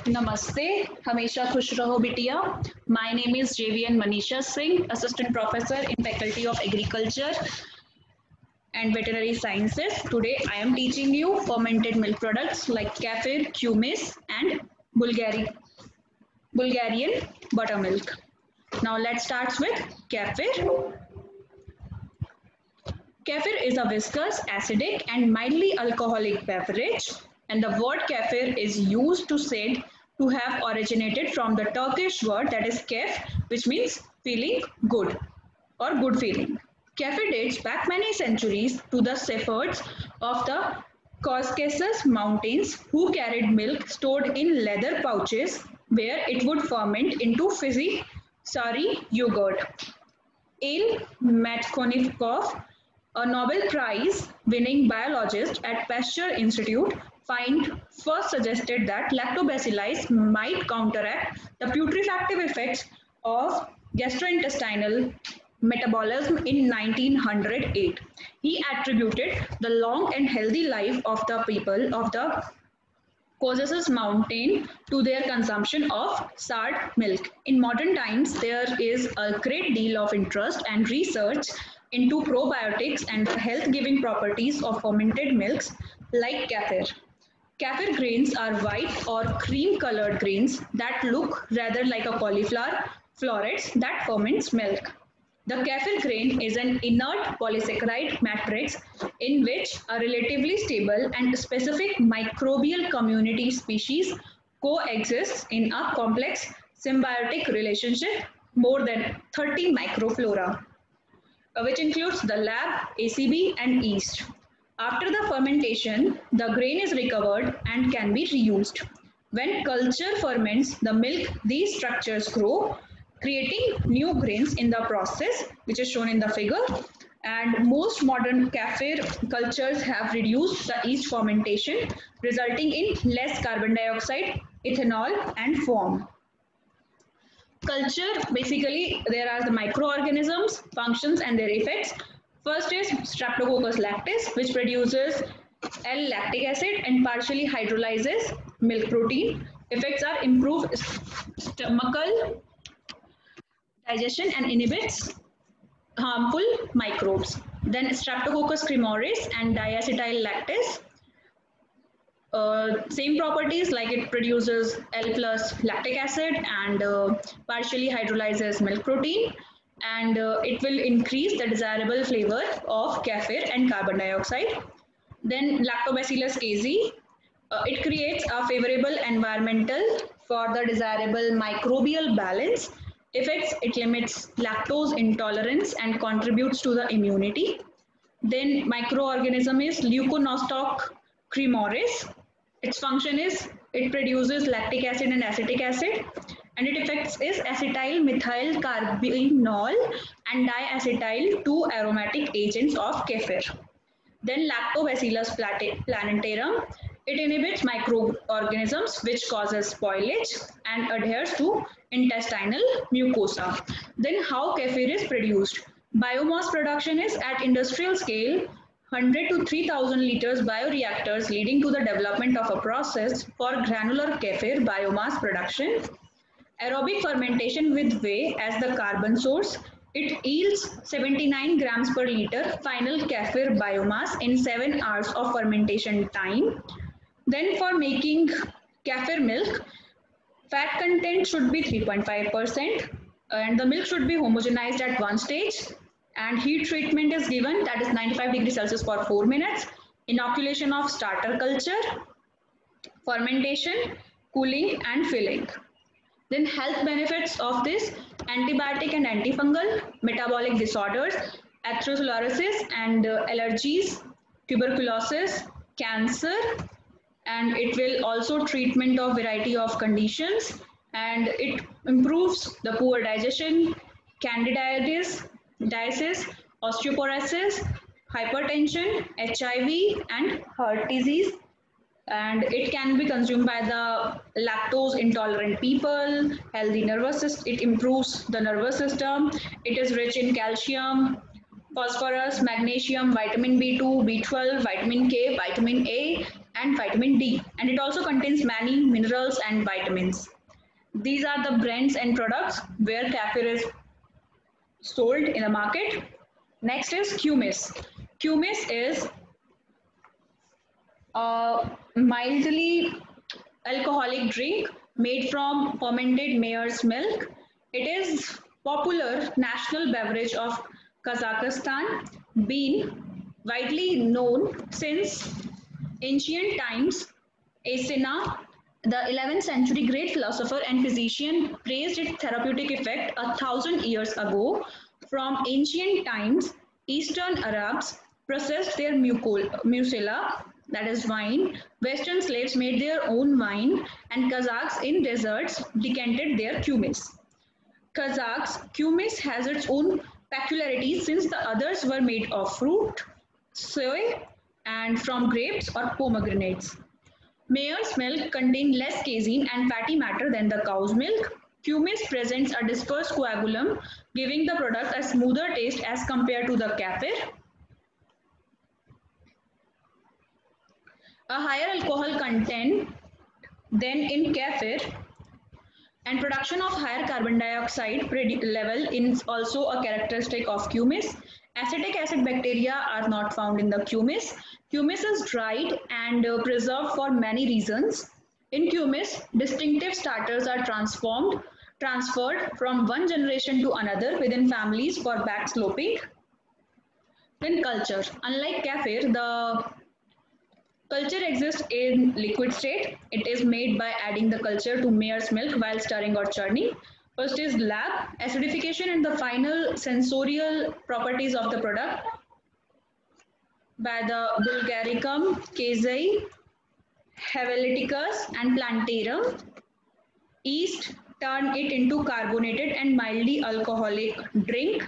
Namaste, हमेशा खुश रहो बिटिया. My name is JVN Manisha Singh, Assistant Professor in Faculty of Agriculture and Veterinary Sciences. Today I am teaching you fermented milk products like kefir, kumis and Bulgarian buttermilk. Now let's start with kefir. Kefir is a viscous, acidic, and mildly alcoholic beverage, and the word kefir is used to said to have originated from the Turkish word that is kef, which means feeling good or good feeling. Kefir dates back many centuries to the shepherds of the Caucasus Mountains who carried milk stored in leather pouches where it would ferment into fizzy, sorry yogurt. Il Matkonikov, a Nobel Prize winning biologist at Pasteur Institute, first suggested that lactobacilli might counteract the putrefactive effects of gastrointestinal metabolism in 1908. He attributed the long and healthy life of the people of the Caucasus Mountain to their consumption of soured milk. In modern times, there is a great deal of interest and research into probiotics and the health-giving properties of fermented milks like kefir. Kefir grains are white or cream-colored grains that look rather like a cauliflower florets that ferments milk. The kefir grain is an inert polysaccharide matrix in which a relatively stable and specific microbial community species coexists in a complex symbiotic relationship more than 30 microflora, which includes the lab, ACB, and yeast. After the fermentation, the grain is recovered and can be reused. When culture ferments the milk, these structures grow, creating new grains in the process, which is shown in the figure. And most modern kefir cultures have reduced the yeast fermentation, resulting in less carbon dioxide, ethanol, and foam. Culture, basically, there are the microorganisms, functions, and their effects. First is Streptococcus lactis, which produces L-lactic acid and partially hydrolyzes milk protein. Effects are improved stomachal digestion and inhibits harmful microbes. Then Streptococcus cremoris and diacetyl lactase. Same properties, like it produces L plus lactic acid and partially hydrolyzes milk protein, and it will increase the desirable flavor of kefir and carbon dioxide. Then Lactobacillus casei, it creates a favorable environmental for the desirable microbial balance. Effects, it limits lactose intolerance and contributes to the immunity. Then microorganism is Leuconostoc cremoris. Its function is it produces lactic acid and acetic acid, and its effects is acetyl methyl carbinol and diacetyl, two aromatic agents of kefir. Then Lactobacillus plantarum, it inhibits microorganisms which causes spoilage and adheres to intestinal mucosa. Then how kefir is produced? Biomass production is at industrial scale 100 to 3000 liters bioreactors, leading to the development of a process for granular kefir biomass production. Aerobic fermentation with whey as the carbon source, it yields 79 grams per liter final kefir biomass in 7 hours of fermentation time. Then for making kefir milk, fat content should be 3.5% and the milk should be homogenized at one stage, and heat treatment is given, that is 95 degrees Celsius for 4 minutes. Inoculation of starter culture, fermentation, cooling and filling. Then health benefits of this: antibiotic and antifungal, metabolic disorders, atherosclerosis and allergies, tuberculosis, cancer, and it will also treatment of variety of conditions, and it improves the poor digestion, candidiasis, osteoporosis, hypertension, HIV and heart disease, and it can be consumed by the lactose intolerant people. Healthy nervous system, it improves the nervous system. It is rich in calcium, phosphorus, magnesium, vitamin B2, B12, vitamin K, vitamin A, and vitamin D, and it also contains many minerals and vitamins. These are the brands and products where kefir is sold in the market. Next is kumis. Kumis is a mildly alcoholic drink made from fermented mare's milk. It is popular national beverage of Kazakhstan, been widely known since ancient times. Asena, the 11th century great philosopher and physician, praised its therapeutic effect 1,000 years ago. From ancient times, Eastern Arabs processed their musela, that is wine. Western slaves made their own wine, and Kazakhs in deserts decanted their kumis. Kazakhs, kumis has its own peculiarities since the others were made of fruit, soy, and from grapes or pomegranates. Mare's milk contains less casein and fatty matter than the cow's milk. Kumis presents a dispersed coagulum, giving the product a smoother taste as compared to the kefir. A higher alcohol content than in kefir and production of higher carbon dioxide level is also a characteristic of kumis. Acetic acid bacteria are not found in the kumis. Kumis is dried and preserved for many reasons. In kumis, distinctive starters are transferred from one generation to another within families for backsloping. In culture, unlike kefir, the culture exists in liquid state. It is made by adding the culture to mare's milk while stirring or churning. First is lab, acidification and the final sensorial properties of the product by the Bulgaricum, Casei, Helveticus and Plantarum. Yeast turn it into carbonated and mildly alcoholic drink.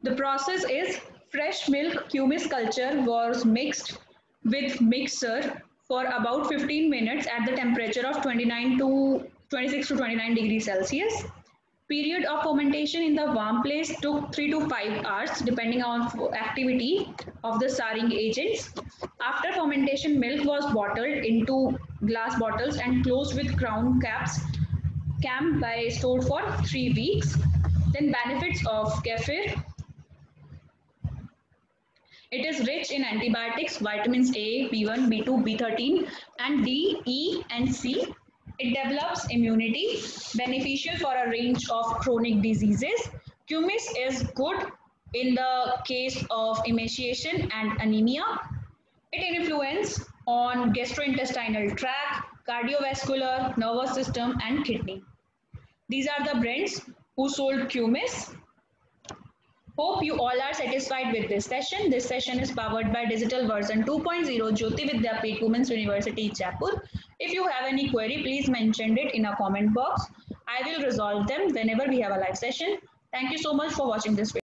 The process is fresh milk kumis culture was mixed with mixer for about 15 minutes at the temperature of 26 to 29 degrees Celsius. Period of fermentation in the warm place took 3 to 5 hours depending on activity of the souring agents. After fermentation, milk was bottled into glass bottles and closed with crown caps, camped by stored for 3 weeks. Then benefits of kefir. It is rich in antibiotics, vitamins A, B1, B2, B13, and D, E, and C. It develops immunity, beneficial for a range of chronic diseases. Kumis is good in the case of emaciation and anemia. It influences on gastrointestinal tract, cardiovascular, nervous system, and kidney. These are the brands who sold kumis. Hope you all are satisfied with this session. This session is powered by Digital Version 2.0 Jyoti Vidyapeeth Women's University, Jaipur. If you have any query, please mention it in a comment box. I will resolve them whenever we have a live session. Thank you so much for watching this video.